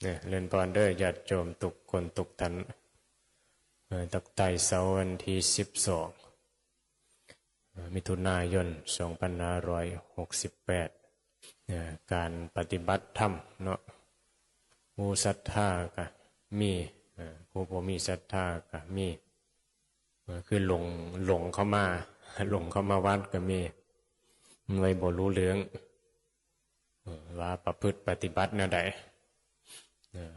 เนี่ยเรียนพรเด้อญาติโยมทุกคนทุกท่านตั้งแต่เสาร์วันที่12มิถุนายน2568การปฏิบัติธรรมเนาะผู้ศรัทธาก็มีผู้บ่มีศรัทธาก็มีคือหลงเข้ามาวัดก็มีไว้บ่รู้เรื่องว่าประพฤติปฏิบัติแนวใด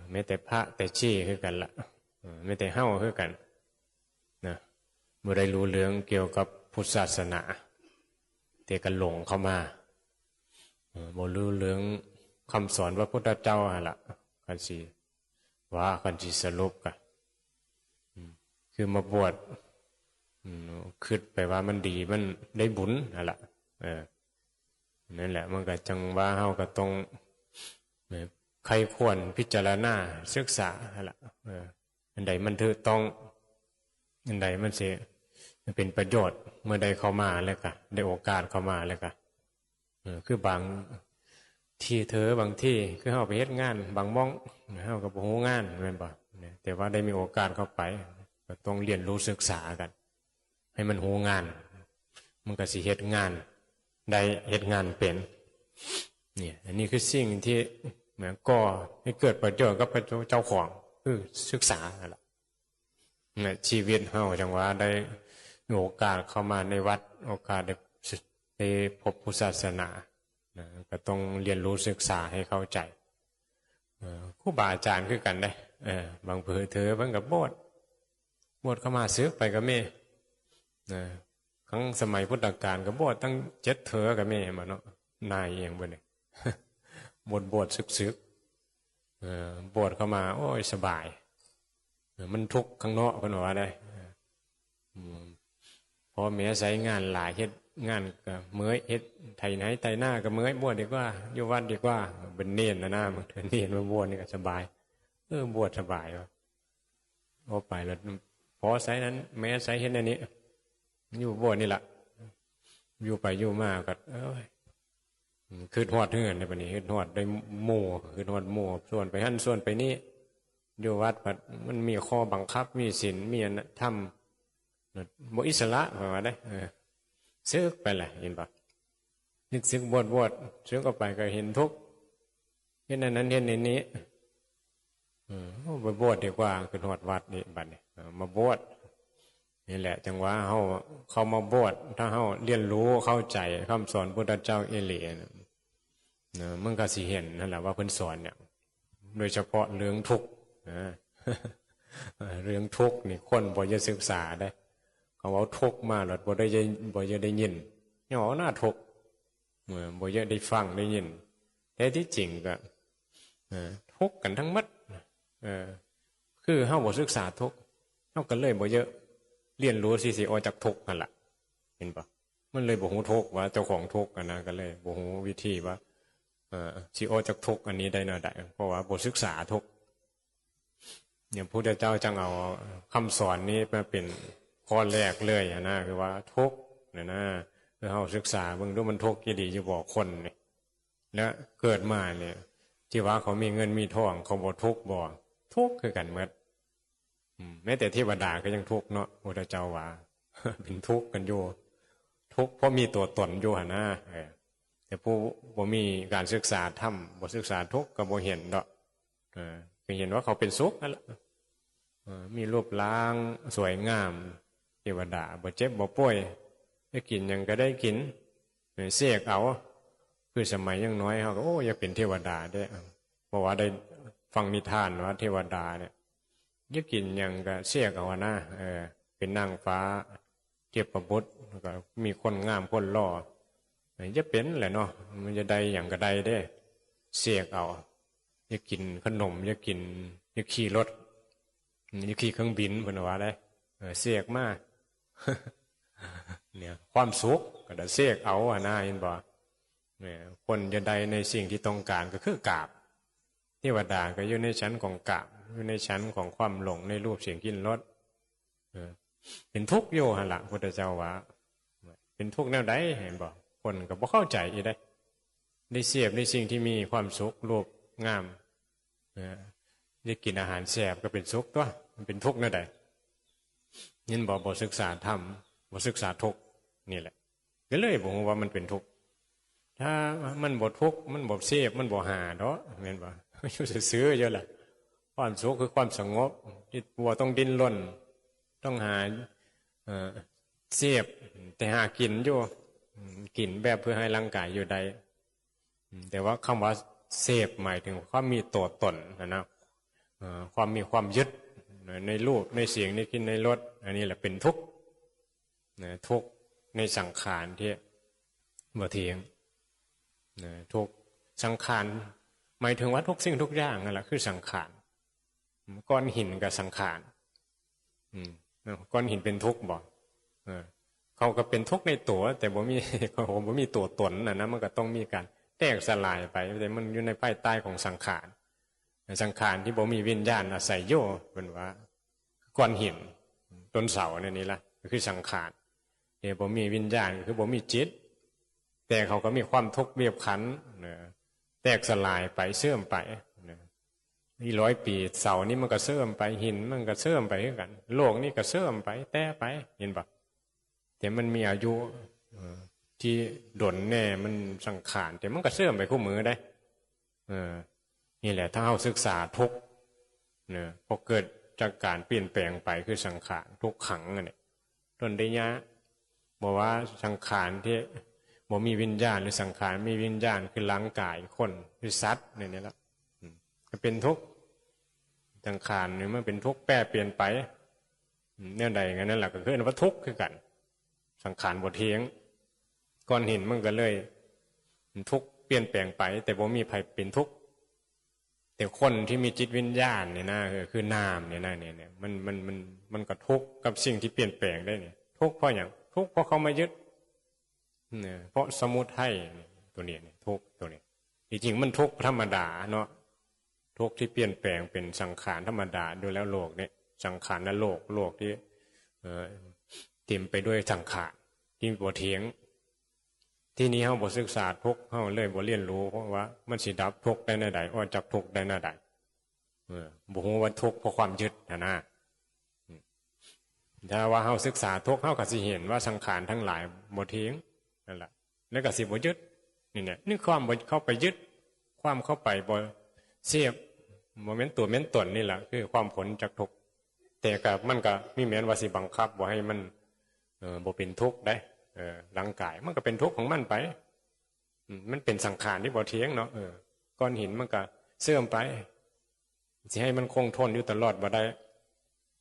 ไม่แต่พระแต่ชี้คือกันละไม่แต่เฮ้าคือกันนะบ่ได้รู้เรื่องเกี่ยวกับพุทธศาสนาแต่ก็หลงเข้ามาบ่รู้เรื่องคำสอนพระพุทธเจ้าล่ะกันสิว่ากันสิสรุปกันคือมาบวชคิดไปว่ามันดีมันได้บุญล่ะนั่นแหละมันก็จังว่าเฮาก็ต้องใครควรพิจารณาศึกษาล่ะอันใดมันถูกต้องอันใดมันสิเป็นประโยชน์เมื่อใดเข้ามาแล้วก็ได้โอกาสเข้ามาแล้วก็คือบางที่บางที่คือเฮาไปเฮ็ดงานบางม่องเฮาก็บ่ฮู้งานแม่นบ่แต่ว่าได้มีโอกาสเข้าไปก็ต้องเรียนรู้ศึกษากันให้มันฮู้งานมันก็สิเฮ็ดงานได้เฮ็ดงานเป็นเนี่ยอันนี้คือสิ่งที่ก็ให้เกิดประโยชน์กับเจ้าของคือศึกษาล่ะชีวิตเฮาจังว่าได้มีโอกาสเข้ามาในวัดโอกาสได้พบพุทธศาสนาก็ต้องเรียนรู้ศึกษาให้เข้าใจครูบาอาจารย์คือกันได้บางเพิ่นก็บวชเข้ามาซึกไปก็มีครั้งสมัยพุทธกาลก็บวชตั้ง7ก็มีมาเนาะนายเองบ่เนี่ยบวชซึกบวชเข้ามาโอ้ยสบายมันทุกข์ข้างนอกเพิ่นว่าได้พอแม้ใช้งานหลายเฮ็ดงานก็เมื่อยเฮ็ดไถไหนไถหน้าก็เมื่อยบวชดีกว่าอยู่วัดดีกว่าเป็นเนรนะมันเนรมาบวชนี่ก็สบายบวชสบายว่ะเอาไปแล้วพอใช้นั้นแม้ใช้เฮ็ดอันนี้อยู่บวชนี่ล่ะอยู่ไปอยู่มาก็คือฮอดเฮือนในบัดนี้คือฮอดได้หมู่คือฮอดหมู่ส่วนไปหั่นส่วนไปนี่อยู่วัดมันมีข้อบังคับมีศีลมีธรรมบ่อิสระว่าได้ซึกไปแหละเห็นป่ะนึกซึกบวชซึกออกไปก็เห็นทุกข์เห็นนั้นเห็นนี้ไปบวชดีกว่าคือฮอดวัดนี่บัดนี้มาบวชนี่แหละจังว่าเขามาบวชถ้าเฮาเรียนรู้เข้าใจคำสอนพุทธเจ้าเอหลีมันก็สิเห็นนั่นแหละว่าเพิ่นสอนเนี่ยโดยเฉพาะเรื่องทุกข์เรื่องทุกข์นี่คนบ่จะศึกษาได้เขาเอาทุกข์มาแล้วบ่จะได้ยินเนี่ยเอาหน้าทุกข์บ่จะได้ฟังได้ยินแต่ที่จริงก็ทุกข์กันทั้งหมดคือเฮาบ่ศึกษาทุกข์เฮาก็เลยบ่เยอะเรียนรู้สิออกจากทุกข์นั่นล่ะเห็นป่ะมันเลยบ่ฮู้ทุกข์ว่าเจ้าของทุกข์นะก็เลยบ่ฮู้วิธีว่าสิออกจากทุกข์อันนี้ได้แนวใดเพราะว่าบ่ศึกษาทุกข์เนี่ยพระพุทธเจ้าจังเอาคำสอนนี้มาเป็นข้อแรกเลยนะคือว่าทุกข์เนี่ยนะคือเฮาศึกษาเบิ่งดูมันทุกข์กี่ดีอยู่บ่คนนี่แล้วเกิดมาเนี่ยที่ว่าเขามีเงินมีทองเขาบ่ทุกข์บ่ทุกข์คือกันหมดแม้แต่เทวดาก็ยังทุกข์เนาะพระพุทธเจ้าว่าเป็นทุกข์กันอยู่ทุกข์เพราะมีตัวตนอยู่หั่นนะแต่ผู้บ่มีการศึกษาธรรมบ่ศึกษาทุกข์ก็บ่เห็นดอกก็เห็นว่าเขาเป็นสุขนั่นแหละมีรูปร่างสวยงามเทวดาบ่เจ็บบ่ป่วยได้กินหยังก็ได้กินเสกเอาคือสมัยยังน้อยเขาก็โอ้อยากเป็นเทวดาได้เพราะว่าได้ฟังนิทานว่าเทวดาเนี่ยอยากกินหยังก็เสกเอานะเป็นนางฟ้าเก็บประบุตรแล้วก็มีคนงามคนหล่อจะเป็นแหละเนาะมันจะได้หยังก็ได้เด้เสกเอาอยากกินขนมอยากขี่รถอยากขี่เครื่องบินเพิ่นว่าได้เสกมาเนี่ยความสุขก็ได้เสกเอานะเห็นบ่เนี่ยคนจะได้ในสิ่งที่ต้องการก็คือกราบเทวดาก็อยู่ในชั้นของกราบอยู่ในชั้นของความหลงในรูปเสียงกลิ่นรสเป็นทุกข์อยู่หั่นล่ะพุทธเจ้าว่าเป็นทุกข์แนวใดเห็นบ่คนก็บ่เข้าใจอีกได้เสพในสิ่งที่มีความสุขรูปงาม จะกินอาหารแสบก็เป็นทุกข์ตัวมันเป็นทุกข์นั่นแหละยินบ่ศึกษาธรรมบ่ศึกษาทุกข์นี่แหละก็เลยบอกว่ามันเป็นทุกข์ถ้ามันบ่ทุกข์มันบ่เสพมันบ่หาเนาะแม่นบ่อยู่ซื่อๆเยอะแหละความสุขคือความสงบที่บัวต้องดิ้นรนต้องหาเสพแต่หากินอยู่กินแบบเพื่อให้ร่างกายอยู่ได้แต่ว่าคำว่าเสพหมายถึงความมีตัวตนนะความมีความยึดในรูปในเสียงในกลิ่นในรสอันนี้แหละเป็นทุกข์ทุกข์ในสังขารที่บ่เที่ยงทุกข์สังขารหมายถึงว่าทุกสิ่งทุกอย่างนั่นแหละคือสังขารก้อนหินกับสังขารก้อนหินเป็นทุกข์บ่เขาก็เป็นทุกข์ในตัวแต่บ่มีตัวตนนะมันก็ต้องมีการแตกสลายไปแต่มันอยู่ในภายใต้ของสังขารสังขารที่บ่มีวิญญาณอาศัยโยเป็นว่าก้อนหินต้นเสาเนี่ยนี่ละก็คือสังขารบ่มีวิญญาณคือบ่มีจิตแต่เขาก็มีความทุกข์เบียบคั้นแตกสลายไปเสื่อมไปนี่100 ปีเสานี่มันก็เสื่อมไปหินมันก็เสื่อมไปเหมือนกันโลกนี่ก็เสื่อมไปแต้ไปเห็นปะแต่มันมีอายุที่ดนแน่มันสังขารแต่มันก็เสื่อมไปคู่มือได้นี่แหละถ้าเราศึกษาทุกเนี่ยพอเกิดจากการเปลี่ยนแปลงไปคือสังขารทุกขังเนี่ยต้นได้ยะบอกว่าสังขารที่บ่มีวิญญาณหรือสังขารมีวิญญาณคือร่างกายคนคือสัตว์เนี่ยแหละก็เป็นทุกข์สังขารเนี่ยมันเป็นทุกข์แปรเปลี่ยนไปเนี่ยใดงั้นนั่นแหละก็คือว่าทุกข์คือกันสังขารบ่เที่ยงก้อนหินมันก็เลยทุกข์เปลี่ยนแปลงไปแต่บ่มีใครเป็นทุกข์แต่คนที่มีจิตวิญญาณเนี่ยนะคือนามเนี่ยนะเนี่ยมันก็ทุกข์กับสิ่งที่เปลี่ยนแปลงได้เนี่ยทุกข์เพราะอย่างทุกข์เพราะเขามายึดเนี่ยเพราะสมุทัยตัวนี้ทุกข์ตัวนี้จริงๆมันทุกข์ธรรมดาเนาะทุกข์ที่เปลี่ยนแปลงเป็นสังขารธรรมดาดูแล้วโลกเนี่ยสังขารและโลกที่เต็มไปด้วยสังขารที่บ่เที่ยงที่นี้เฮาบ่ศึกษาทุกข์เฮาเลยบ่เรียนรู้เพราะว่ามันสิดับทุกข์ได้แนวใดออกจากทุกข์ได้แนวใดบ่ฮู้ว่าทุกข์เพราะความยึดนะถ้าว่าเฮาศึกษาทุกข์เฮาก็สิเห็นว่าสังขารทั้งหลายบ่เที่ยงนั่นแหละแล้วก็สิบ่ยึดนี่ความบ่เข้าไปยึดความเข้าไปบ่เสียบบ่แม่นตัวแม่นตนนี่แหละคือความผลจากทุกข์แต่ก็มันก็มีแม้นว่าสิบังคับบ่ให้มันบ่เป็นทุกข์ได้ร่างกายมันก็เป็นทุกข์ของมันไปมันเป็นสังขารที่บ่เที่ยงเนาะก้อนหินมันก็เสื่อมไปสิให้มันคงทนอยู่ตลอดบ่ได้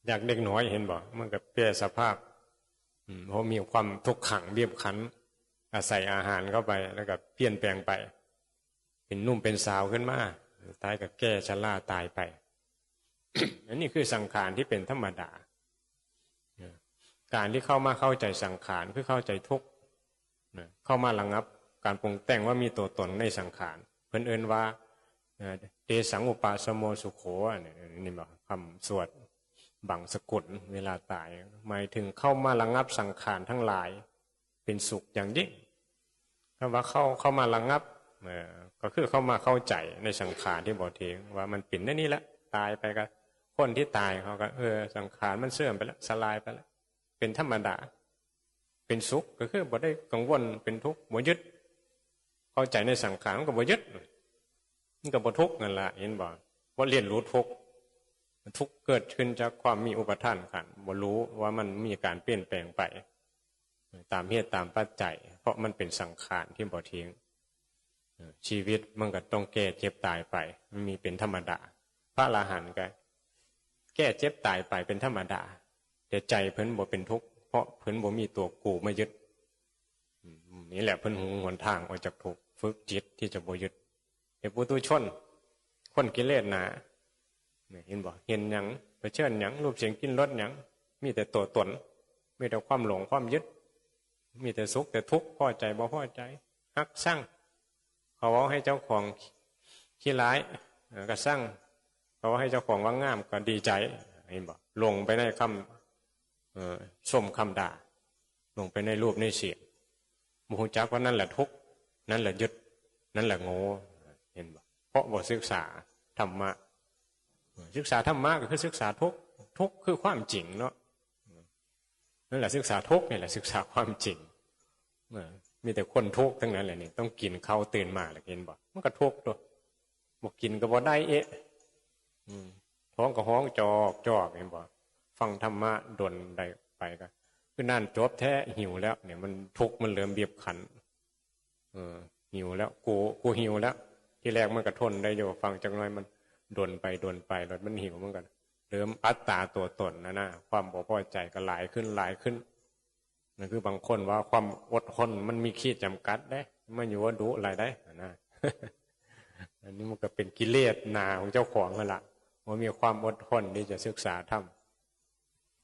อยากเด็กน้อยเห็นบ่มันก็แปรสภาพเพราะมีความทุกข์ขังเบียบคั้นอาศัยอาหารเข้าไปแล้วก็เปลี่ยนแปลงไปเป็นนุ่มเป็นสาวขึ้นมาตายก็แก่ชราตายไป อันนี้คือสังขารที่เป็นธรรมดาการที่เข้ามาเข้าใจสังขารคือเข้าใจทุกข์เข้ามาระงับการปรุงแต่งว่ามีตัวตนในสังขารเพิ่นเอิ้นว่าเตสังอุปาสโมสุโขนี่บอกคำสวดบังสกุลเวลาตายหมายถึงเข้ามาระงับสังขารทั้งหลายเป็นสุขอย่างยิ่งคำว่าเข้ามาระงับก็คือเข้ามาเข้าใจในสังขารที่บ่เที่ยงว่ามันเป็นได้นี่แหละตายไปก็คนที่ตายเขาก็สังขารมันเสื่อมไปแล้วสลายไปแล้วเป็นธรรมดาเป็นสุขก็คือบ่ได้กังวลเป็นทุกข์บ่ยึดเข้าใจในสังขารก็บ่ยึดมันก็บ่ทุกข์นั่นล่ะเห็นบ่ว่าเรียนรู้ทุกข์ทุกข์เกิดขึ้นจากความมีอุปทานขันธ์บ่รู้ว่ามันมีการเปลี่ยนแปลงไปตามเหตุตามปัจจัยเพราะมันเป็นสังขารที่บ่เที่ยงชีวิตมันก็ต้องแก่เจ็บตายไปมันมีเป็นธรรมดาพระอรหันต์ก็แก่เจ็บตายไปเป็นธรรมดาแต่ใจเพิ่นบ่เป็นทุกข์เพราะเพิ่นบ่มีตัวกูมายึดนี่แหละเพิ่นหนทางออกจากทุกข์ฝึกจิตที่จะบ่ยึดแต่ปุถุชนคนกิเลสหนาเห็นบ่เห็นหยังเผชิญหยังรูปเสียงกลิ่นรสหยังมีแต่ตัวตนมีแต่ความหลงความยึดมีแต่สุขแต่ทุกข์พอใจบ่พอใจฮักสั่งเขาเอาให้เจ้าของขี้ร้ายก็สั่งเขาให้เจ้าของว่างามก็ดีใจเห็นบ่ลงไปในคำส้มคำด่าลงไปในรูปในเสียงมูฮูจักว่านั่นแหละทุกข์นั่นแหละยึดนั่นแหละโง่เห็นบ่เพราะบ่ศึกษาธรรมะ ศึกษาธรรมะก็คือศึกษาทุกข์ทุกข์คือความจริงเนาะนั่นแหละศึกษาทุกข์นี่แหละศึกษาความจริงมีแต่คนทุกข์ทั้งนั้นแหละนี่ต้องกินข้าวตื่นมาแล้วเห็นบ่มันก็ทุกข์ตัวบอกกินก็บ่ได้ท้องก็ห้องจอกจอกเห็นบ่ฟังธรรมะดนได้ไปก็คือนั่นจบแท้หิวแล้วเนี่ยมันทุกข์มันเริ่มเบียบขันหิวแล้วกูหิวแล้วที่แรกมันก็ทนได้อยู่ฟังจังน้อยมันดนไปแล้วมันหิวเหมือนกันเริ่มอัตตาตัวตนนะความบ่พอใจก็หลายขึ้นนั่นคือบางคนว่าความอดทนมันมีขีดจำกัดได้มันอยู่ว่าดุอะไรได้นะอันนี้มันก็เป็นกิเลสนาของเจ้าของนั่นแหละว่ามีความอดทนที่จะศึกษาธรรม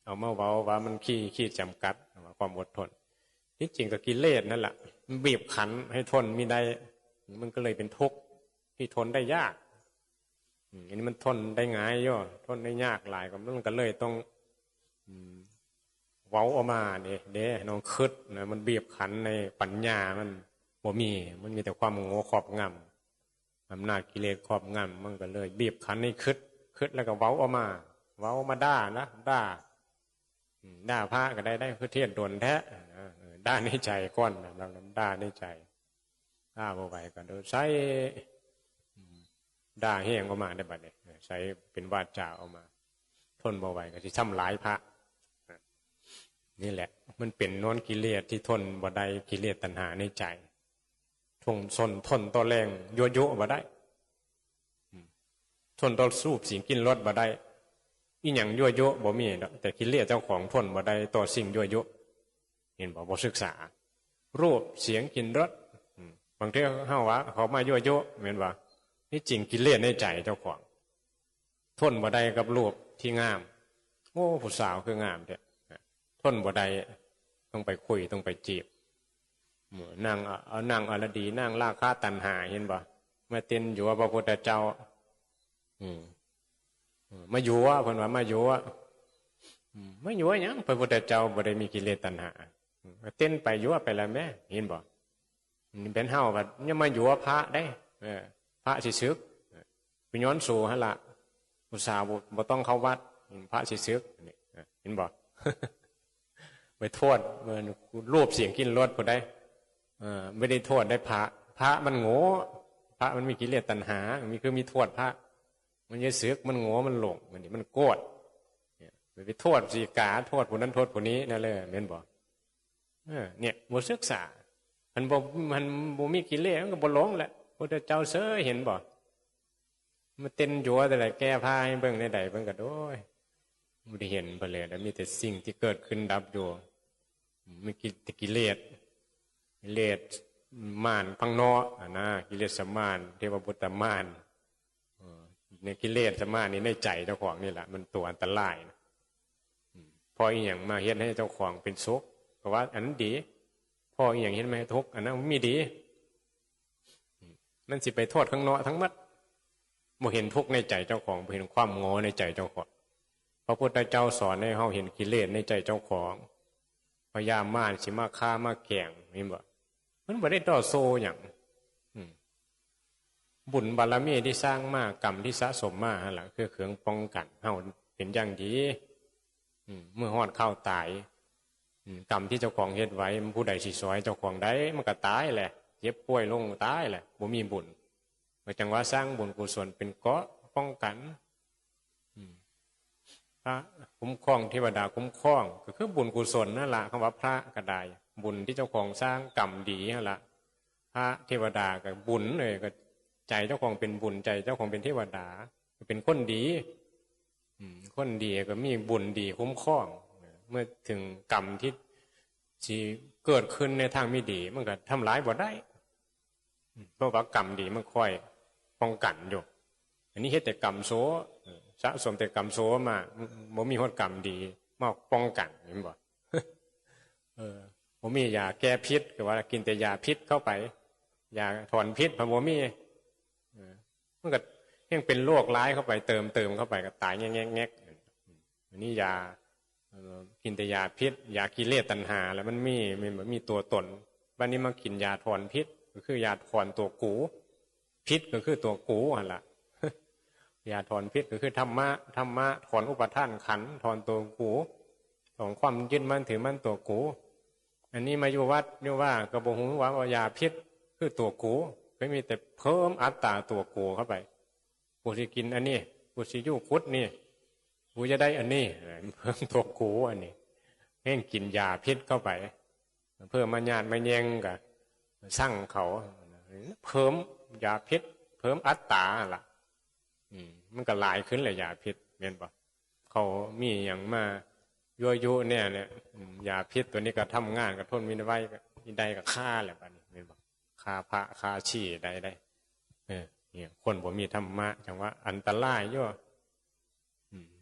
เอามาเว้าว่ามันขีดจำกัดความอดทนที่จริงก็กิเลสนั่นแหละมันบีบขันให้ทนมีได้มันก็เลยเป็นทุกข์ที่ทนได้ยากอันนี้มันทนได้ง่ายย่อทนได้ยากหลายก็มันก็เลยต้องเว้าออกมาเด้น้องคึดนะมันบีบขันในปัญญามันบ่มันมีแต่ความโง่ครอบงำอำนาจกิเลสครอบงำมันก็เลยบีบขันให้คึดแล้วก็เว้าออกมาด่านะด่าพระก็ได้เพื่อเทียนโดนแท้ด่าในใจก้อนเราด่าในใจด่าบ่ไหวก็โดยใช้ด่าแห้งออกมาได้บัดนี้ใช้เป็นวาจาออกมาทนบ่ไหวก็สิทำร้ายพระนี่แหละมันเป็นนอนกิเลสที่ทนบ่ได้กิเลสตัณหาในใจทนต่อแรงยั่วยุบ่ได้ทนต่อสูบสิ่งกินรสบ่ได้อีหยังยั่วยุบ่มีแต่กิเลสเจ้าของทนบ่ได้ต่อสิ่งยั่วยุเห็นบ่ศึกษารูปเสียงกลิ่นรสบางทีเฮาว่าเขามายั่วยุแม่นว่านี่จริงกิเลสในใจเจ้าของทนบ่ได้กับรูปที่งามโอ้ผู้สาวคืองามแท้ทนบ่ได้ต้องไปคุยต้องไปจีบนางอรดีนางราคาตัณหาเห็นบ่มาเต้นอยู่ว่าพระพุทธเจ้ามาอยู่ว่าเพิ่นว่ามาอยู่ว่าไม่อยู่ว่าหยังพระพุทธเจ้าบ่ได้มีกิเลสตัณหาเต้นไปอยู่ว่าไปแล้วแม่เห็นบ่นี่เป็นเฮาว่ายังมาอยู่ว่าพระได้พระสิสึกไปย้อนสู่หั่นล่ะอุตส่าห์บ่ต้องเข้าวัดพระสิสึกนี่เห็นบ่ไปโทษมันรูปเสียงกินรสผู้ใดไม่ได้โทษได้พระมันโง่พระมันมีกิเลสตัณหามีโทษพระมันจะสึกมันโง่มันหลงมันโกรธไปโทษสีกาโทษผู้นั้นโทษผู้นี้นั่นเลยเห็นบ่เนี่ยบ่ศึกษามันบ่มีกิเลสมันก็บ่หลงแหละพระเจ้าเสยเห็นบ่มันเต้นยัวแต่ละแก้ผ้าให้เบิ่งได้ใดเบิ่งก็โดยบ่ได้เห็นไปเลยแล้วมีแต่สิ่งที่เกิดขึ้นดับอยู่มีกิเลสมารพังนอกนะกิเลสมารเทวบุตรมารในกิเลสมารนี่ในใจเจ้าของนี่แหละมันตัวอันตรายนะพออีหยังมาเฮ็ดให้เจ้าของเป็นสุขก็ว่าอันนั้นดีพออีหยังเฮ็ดมาให้ทุกข์อันนั้นไม่ดีมันสิไปโทษข้างนอกทั้งหมดบ่เห็นทุกข์ในใจเจ้าของบ่เห็นความโง่ในใจเจ้าของพระพุทธเจ้าสอนให้เฮาเห็นกิเลสในใจเจ้าของพยายามมารสิมาฆ่ามาแกล้งนี่บ่มันบ่ได้ต่อโซหยังบุญบารมีที่สร้างมากรรมที่สะสมมาหั่นล่ะคือเครื่องป้องกันเฮาเป็นอย่างดีเมื่อฮอดเข้าตายกรรมที่เจ้าของเฮ็ดไว้มันผู้ใดสิสอยเจ้าของได้มันก็ตายแหละเจ็บป่วยลงตายแหละบ่มีบุญก็จังว่าสร้างบุญกุศลเป็นเกราะป้องกันพระคุ้มครองเทวดาคุ้มครองก็คือบุญกุศลนั่นล่ะคำว่าพระก็ได้บุญที่เจ้าของสร้างกรรมดีนั่นล่ะพระเทวดาก็บุญเลยก็ใจเจ้าของเป็นบุญใจเจ้าของเป็นเทวดาเป็นคนดีคนดีก็มีบุญดีคุ้มครองเมื่อถึงกรรมที่เกิดขึ้นในทางไม่ดีมันก็ทำร้ายบ่ได้เพราะว่ากรรมดีมันค่อยป้องกันอยู่อันนี้เฮ็ดแต่กรรมโสสะสมแต่กรรมโสมาบ่มีฮอดกรรมดีมาป้องกันเห็นบ่บ่มียาแก้พิษก็ว่ากินแต่ยาพิษเข้าไปยาถอนพิษพอบ่มีมันก็ยังเป็นโรคร้ายเข้าไปเติมเข้าไปก็ตายแงกๆอันนี้ยากินแต่ยาพิษยากิเลสตัณหาแล้วมันมีตัวตนบัดนี้มากินยาถอนพิษก็คือยาถอนตัวกูพิษก็คือตัวกูหั่นล่ะ ยาถอนพิษก็คือธรรมะถอนอุปทานขันธ์ถอนตัวกูของความยึดมั่นถือมั่นตัวกูอันนี้มาอยู่วัดอยู่ว่ากระบอกหูว่ายาพิษคือตัวกูก็มีแต่เพิ่มอัตตาตัวกูเข้าไปกูสิกินอันนี้กูสิอยู่คุดนี่กูจะได้อันนี้เพิ่มตัวกูอันนี้แห่งกินยาพิษเข้าไปเพิ่มมาญาติมาแยงกับสร้างเขาเพิ่มยาพิษเพิ่มอัตตาล่ะมันก็หลายขึ้นเลยยาพิษเห็นปะเขามีอย่างมายั่วยุเนี่ยยาพิษตัวนี้ก็ทำงานก็ทนมีไว้มีใดก็ฆ่าแหละปะนี่เห็นปะฆ่าพระฆ่าชีใดเนี่ยคนบ่มีธรรมะจังว่าอันตรายย่อ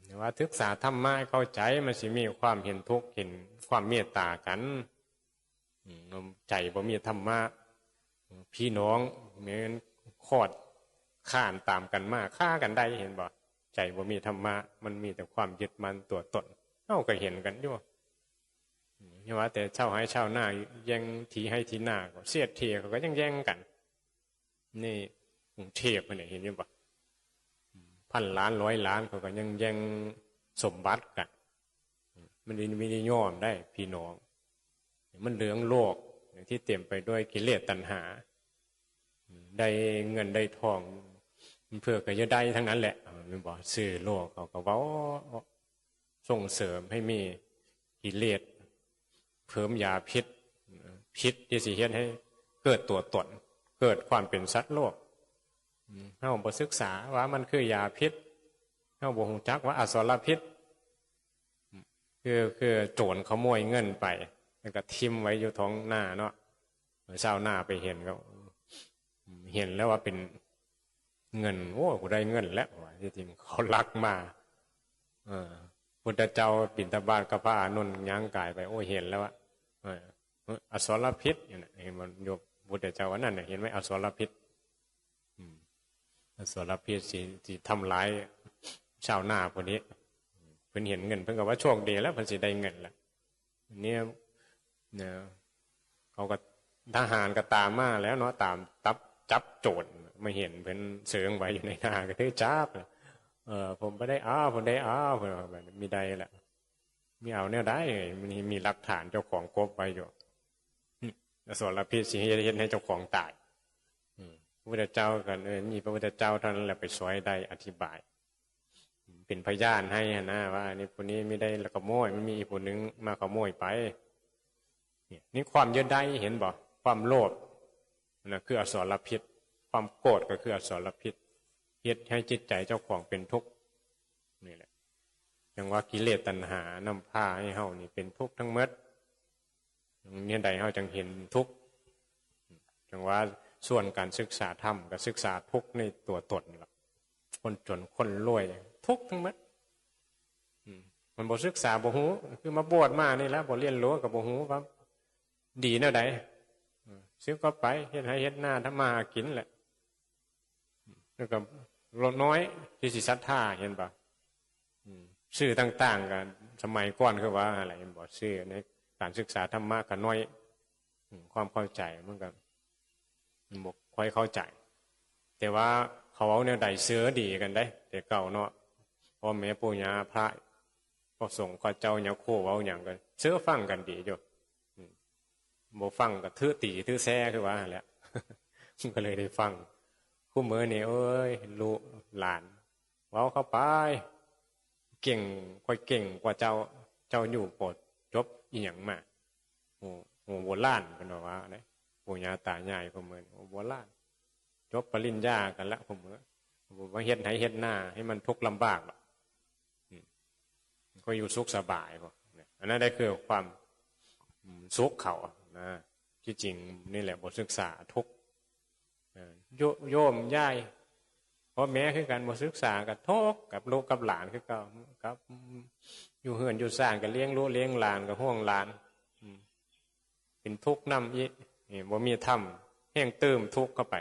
แต่ว่าศึกษาธรรมะเข้าใจมันสิมีความเห็นทุกข์เห็นความเมตตากันใจบ่มีธรรมะพี่น้องเหมือนคอดข้านตามกันมากฆ่ากันได้เห็นบ่ใจบ่มีธรรมะมันมีแต่ความยึดมั่นตัวตนเอ้าก็เห็นกันอยู่นี่ว่าแต่เช่าให้เช่าหน้าแย่งทีให้ทีหน้าก็เสียดเทียเขาก็ยังแย่งกันนี่กรุงเทพเนี่ยเห็นอยู่บ่พันล้านร้อยล้านเขาก็ยังแย่งสมบัติกันมันไม่ได้ย่อมได้พี่น้องมันเหลืองโลกที่เต็มไปด้วยกิเลสตัณหาได้เงินได้ทองเพื่อก็จะได้ทั้งนั้นแหละมันบอกซื้อโลกเขาก็เว้าส่งเสริมให้มีกิเลสเพิ่มยาพิษที่สิเฮ็ดให้เกิดตัวตนเกิดความเป็นสัตว์โลกเฮาบ่ศึกษาว่ามันคือยาพิษเฮาบ่ฮู้จักว่าอสรพิษคือโจรขโมยเงินไปแล้วก็ทิ่มไว้อยู่ท้องหน้าเนาะชาวนาไปเห็นก็เห็นแล้วว่าเป็นเงินโอ้กูได้เงินแล้วที่จริงเขาลักมาพุทธเจ้าปิณฑบาตกับพระอานนท์ย่างกายไปโอ้เห็นแล้วว่าอสรพิษเนี่ยเห็นมันโยมพุทธเจ้าว่านั่นเห็นไหมอสรพิษอสรพิษสิทำร้ายชาวนาพวกนี้เพิ่นเห็นเงินเพิ่นก็ว่าโชคดีแล้วเพิ่นสิได้เงินแล้วเนี่ยเขาก็ทหารก็ตามมาแล้วเนาะตามจับโจรมาเห็นเพิ่นเสืองไว้อยู่ในหน้าก็ถือจับผมไม่ได้ผมได้ผมมีใดแหละมีเอาเนี่ยได้มันมีหลักฐานเจ้าของกบไว้อยู่ส่วนละพิษสิเห็นให้เจ้าของตายพระพุทธเจ้ากันมีพระพุทธเจ้าท่านแหละไปสอยได้อธิบายเป็นพยานให้นะว่านี่คนนี้ไม่ได้ละขโมยมันมีอีกคนนึงมาขโมยไปนี่ความเยอะได้เห็นบ่ความโลภนะคืออสรพิษความโกรธก็คืออสรพิษเฮ็ดให้จิตใจเจ้าของเป็นทุกข์นี่แหละอย่างว่ากิเลสตัณหานำพาให้เฮานี่เป็นทุกข์ทั้งหมดเนี่ยใดเฮาจังเห็นทุกข์จังว่าส่วนการศึกษาธรรมกับศึกษาทุกข์ในตัวตนล่ะคนจนคนรวยทุกข์ทั้งหมดมันบ่ศึกษาบ่ฮู้คือมาบวชมานี่แหละบ่เรียนรู้ก็บ่ฮู้ว่าดีแนวใดซื้อก็ไปเฮ็ดให้เฮ็ดหน้าทำมาหากินแหละแล้วก็ลดน้อยที่สิศรัทธาเห็นป่ะชื่อต่างๆกันสมัยก่อนคือว่าอะไรบอกชื่อในการศึกษาธรรมะกันน้อยความเข้าใจมันก็บอกค่อยเข้าใจแต่ว่าเขาเอาเนี่ยใดเสือดีกันได้แต่เก่าเนาะพ่อแม่ปู่ย่าพระพอส่งข้าเจ้าเนี่ยโคเอาอย่างกันเสือฟังกันดีอยู่บ่ฟังก็ทื่อตีทื่อแซ่คือว่าแหละก็เลยได้ฟังคู่มือนี่เอ้ยลูกหลานเว้าเข้าไปเก่งค่อยเก่งกว่าเจ้าอยู่โปรดจบอีหยังมาโบราณเป็นว่าเนี่ยปู่ย่าตายายคู่มือโบราณจบปริญญากันละคู่มือว่าเฮ็ดให้เฮ็ดหน้าให้มันทุกข์ลำบากหรอกก็อยู่สุขสบายพออันนั้นได้คือความสุขเขานะที่จริงนี่แหละบทศึกษาทุกโยมย่ายเพราะแม้คือการบทศึกษากับทุกกับลูกกับหลานคือเก่ากับอยู่เฮือนอยู่สร้างกับเลี้ยงลูกเลี้ยงหลานกับห่วงหลานเป็นทุกข์นำอีนี่บ่มีธรรมแห้งเติมทุกข์เข้าไป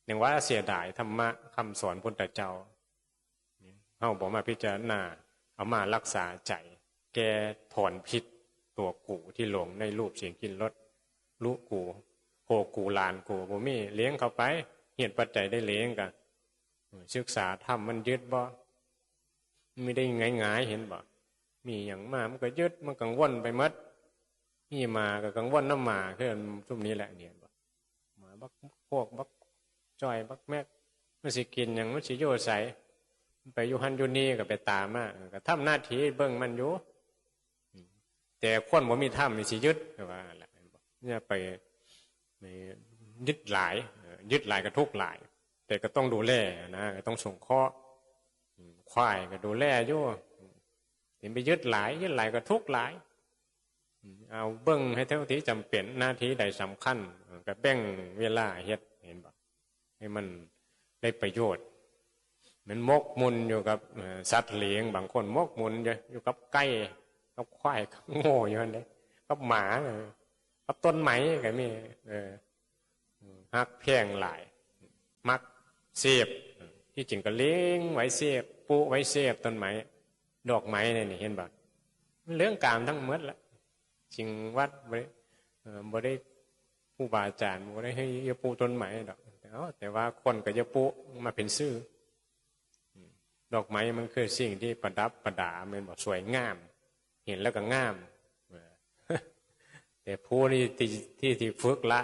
อย่างว่าเสียดายธรรมะคำสอนพุทธเจ้าเฮาบอกมาพิจารณาเอามารักษาใจแก้ถอนพิษตัวกูที่หลงในรูปเสียงกลิ่นรสรู้กูโคกูลานกูบ่มีเลี้ยงเข้าไปเหตุปัจจัยได้เลี้ยงกัน ศึกษาธรรมมันยึดบ่ไม่ได้ง่ายๆเห็นบ่มีอย่างมามันก็ยึดมันกังวลไปหมดมีมาก็กังวลน้ำมาคือทุกนี้แหละเนี่ยบ่มาบักพวกบักจ้อยบักแม็กมันสิกินอย่างมันสิโยใสไปอยู่หันอยู่นี่ก็ไปตามมาก็ทำหน้าที่เบิ่งมันอยู่แต่คนบ่มีธรรมนี่สิยึดว่าแหละเนี่ยไปยึดหลายก็ทุกข์หลายแต่ก็ต้องดูแลนะก็ต้องส่งเคราะห์ควายก็ดูแลอยู่เห็นไปยึดหลายก็ทุกข์หลายเอาเบิ่งให้เท่าที่จำเป็นหน้าที่ใดสำคัญก็แบ่งเวลาเฮ็ดเห็นบ่ให้มันได้ประโยชน์มันมกมุนอยู่กับสัตว์เลี้ยงบางคนมกมุนอยู่กับไก่กับควายกับโง่อยู่นั่นเด้กับหมากับต้นไม้ก็มีฮักแพงหลายมักเสียบที่จริงก็เลี้ยงไว้เสียบปูไว้เสียบต้นไม้ดอกไม้นี่เห็นบ่เรื่องการทั้งหมดละจริงวัดบ่ได้ผู้บาอาจารย์บ่ได้ให้ยาปูต้นไม้ดอกแต่ว่าคนก็ยาปูมาเป็นซื่อดอกไม้มันคือสิ่งที่ประดับประดามันบ่สวยงามเห็นแล้วก็งามแต่ผู้ที่ฝึกละ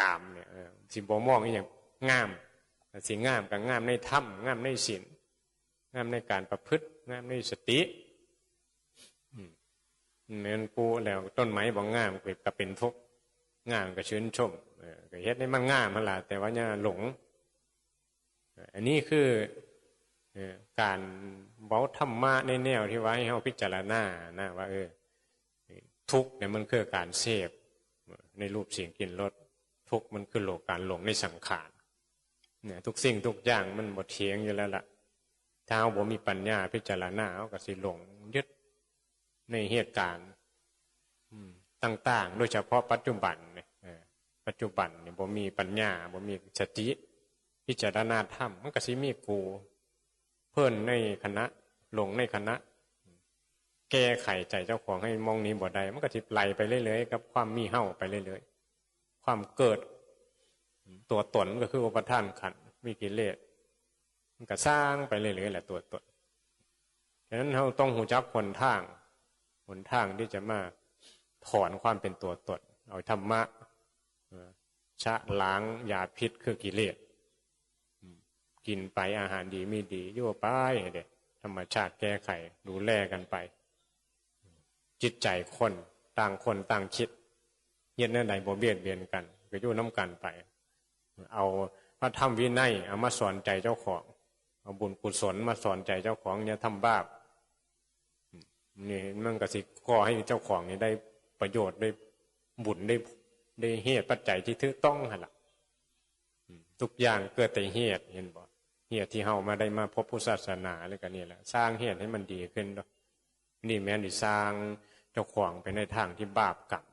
กามเนี่ยสิบ่มองอีหยังงามสิงามก็งามในธรรมงามในศีลงามในการประพฤติงามในสติเหมือนปูแล้วต้นไม้บ่งามก็เป็นทุกข์งามก็ชื่นชมก็เฮ็ดให้มันงามหั่นล่ะแต่ว่าอย่าหลงอันนี้คือการเว้าธรรมะในแนวที่ว่าให้เฮาพิจารณานะว่าทุกข์เนี่ยมันคือการเสพในรูปเสียงกลิ่นรสทุกข์มันคือโลกการหลงในสังขารเนี่ยทุกสิ่งทุกอย่างมันบ่เที่ยงอยู่แล้วล่ะถ้าเฮาบ่มีปัญญาพิจารณาเฮาก็สิหลงยึดในเหตุการณ์ต่างๆโดยเฉพาะปัจจุบันเนี่ยปัจจุบันเนี่ยบ่มีปัญญาบ่มีสติพิจารณาธรรมมันก็สิมีกูเพิ่นในคณะหลงในคณะแก้ไขใจเจ้าของให้มองนี้บ่ได้มันก็สิไหลไปเรื่อยๆกับความมีเฮาไปเรื่อยๆความเกิดตัวตนก็คืออุปทานขันธ์มีกิเลสมันก็สร้างไปเรื่อยๆแหละตัวตนฉะนั้นเราต้องรู้จักหนทางที่จะมาถอนความเป็นตัวตนเอาธรรมะชะล้างยาพิษคือกิเลสกินไปอาหารดีไม่ดียั่วไปเด็ธรรมชาติแก้ไขดูแลกันไปจิตใจคนต่างคิดเย็นนั่นใดบ่เบียดเบียนกันก็อยู่น้ำกันไปเอาพระธรรมวินัยเอามาสอนใจเจ้าของเอาบุญกุศลมาสอนใจเจ้าของอย่าทำบาปนี่มันก็สิก่อให้เจ้าของนี่ได้ประโยชน์ได้บุญได้เหตุปัจจัยที่ถูกต้องหั่นล่ะทุกอย่างเกิดแต่เหตุเห็นบ่เหตุที่เฮามาได้มาพบพุทธศาสนาแล้วก็นี่แหละสร้างเหตุให้มันดีขึ้นเนาะนี่แม้นสิสร้างเจ้าของไปในทางที่บาปกรรม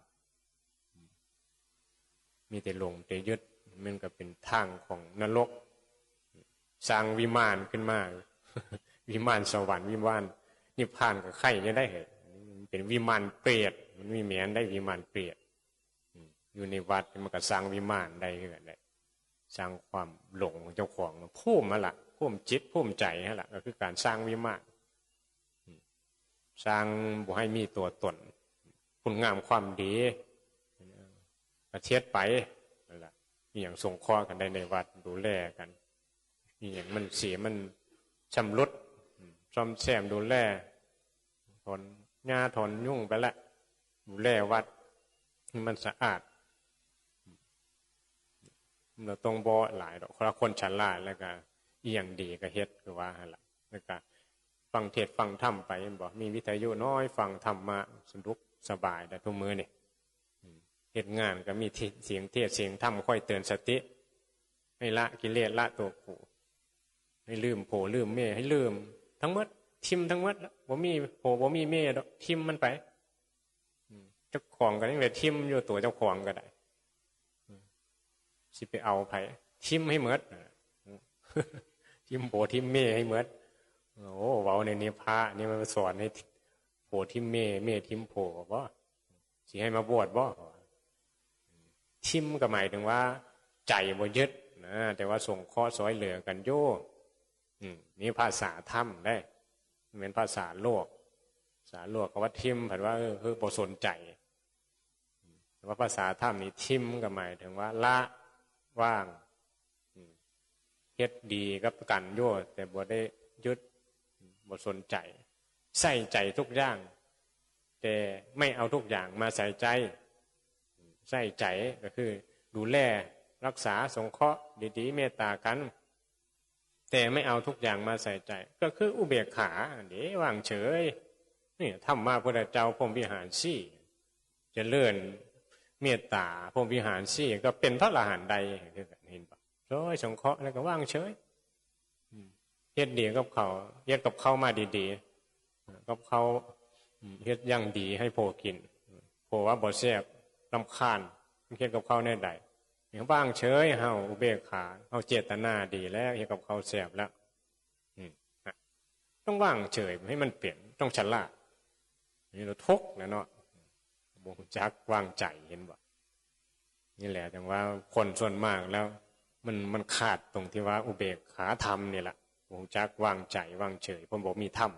มีแต่หลงแต่ยึดมันก็เป็นทางของนรกสร้างวิมานขึ้นมาวิมานสวรรค์วิมานนิพพานก็ไข่ยังได้เหรอเป็นวิมานเปรตมันมีแม้นได้วิมานเปรตอยู่ในวัดมันก็สร้างวิมานได้เหมือนกันสร้างความหลงเจ้าของพุ่มมาละพุ่มจิตพุ่มใจฮะละก็คือการสร้างวิมานสร้างบ่ให้มีตัวตนคุณงามความดีประเทศไปนั่นแหละมีอย่างส่งข้อกันได้ในวัดดูแลกันมีอย่างมันเสียมันชำรุดซ่อมแซมดูแลถอนหญ้าถอนยุ่งไปละดูแลวัดมันสะอาดเราต้องบ่หลายดอกคนฉลาดแล้วก็อีหยังดีก็เฮ็ดคือว่าหั่นล่ะแล้วก็ฟังเทศน์ฟังธรรมไปบ่มีวิทยุน้อยฟังธรรมะสนุกสบายได้ทุกมื้อนี่เฮ็ดงานก็มีเสียงเทศน์เสียงธรรมค่อยเตือนสติให้ละกิเลสละตัวกูให้ลืมโผลืมเม่ให้ลืมทั้งหมดทิมทั้งหมดบ่มีโผบ่มีเม่ดอกทิมมันไปเจ้าของก็ยังได้ทิมอยู่ตัวเจ้าของก็ได้สิไปเอาไผทิมให้หมดทิมโผทิมเม่ให้หมดโอ้เว้าในนี้พระนี่มันสอนให้โผทิมเม่ทิมโผบ่สิให้มาบวชบ่ทิมก็หมายถึงว่าใจบ่ยึดนะแต่ว่าส่งข้อซอยเหลือกันโย นี่ภาษาธรรมได้เป็นภาษาโลกภาษาโลกก็ว่าทิมผัดว่าคือบ่สนใจแต่ว่าภาษาธรรมนี่ทิมก็หมายถึงว่าละว่างเฮ็ดดีกับกันโยชน์แต่บ่ได้ยึดบ่สนใจใส่ใจทุกอย่างแต่ไม่เอาทุกอย่างมาใส่ใจใส่ใจก็คือดูแลรักษาสงเคราะห์ดีๆเมตตากันแต่ไม่เอาทุกอย่างมาใส่ใจก็คืออุเบกขาเดี๋ยววางเฉยนี่ธรรมะพระเจ้าพรหมวิหารสี่จะเลื่อนเมตตาพรหมวิหารสี่ก็เป็นพระอรหันต์ใดเห็นปะร้อยสงเคราะห์แล้วก็ว่างเฉยเฮ็ดดีกับเขาเฮ็ดกับเขามาดีๆกับเขาเฮ็ดอย่างดีให้โพกินโพว่าบ่แซ่บรำคาญเฮ็ดกับเขาแน่ใดว่างเฉยเฮาอุเบกขาเฮาเจตนาดีแล้วเฮ็ดกับเขาแซ่บแล้วต้องว่างเฉยให้มันเปลี่ยนต้องฉลาดนี่เราทุกข์นะเนาะบ่รู้จักวางใจเห็นบ่นี่แหละจังว่าคนส่วนมากแล้วมันขาดตรงที่ว่าอุเบกขาธรรมนี่แหละบ่รู้จักวางใจวางเฉยเพราะบ่มีธรรม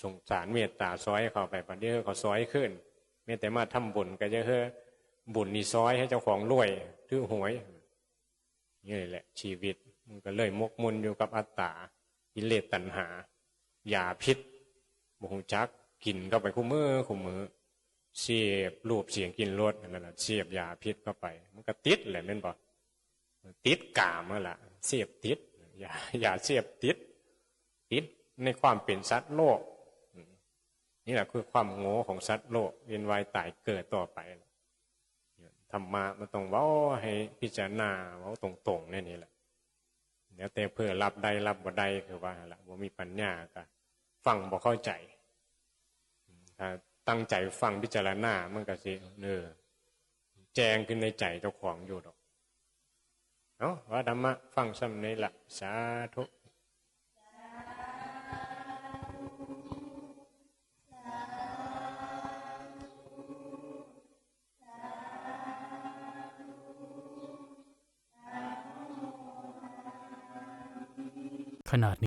สงสารเมตตาซอยเข้าไปบัดนี้เขาซอยขึ้นแม้แต่มาทำบุญก็จะเฮ้อบุญนี่ซอยให้เจ้าของรวยถือหวยนี่แหละชีวิตมันก็เลยมกมุ่นอยู่กับอัตตากิเลสตัณหายาพิษบ่ฮู้จักกินเข้าไปคู่มือเสียบรูปเสียงกินรสนั่นน่ะเสียบยาพิษเข้าไปมันก็ติดแหละแม่นบ่ติดกามนั่นล่ะเสียบติดอย่าเสียบติดในความเป็นสัตว์โลกนี่แหละคือความโง่ของสัตว์โลกเวียนว่ายตายเกิดต่อไปธรรมะมันต้องเว้าให้พิจารณาเว้าตรงๆนี่แหละแล้วแต่เพื่อรับได้รับบ่ได้คือว่าล่ะบ่มีปัญญาก็ฟังบ่เข้าใจถ้าตั้งใจฟังพิจารณามันก็สิแจ้งขึ้นในใจเจ้าของอยู่ดอกว่าธรรมะฟังซ้ำนี้ล่ะสาธุขนาดนี้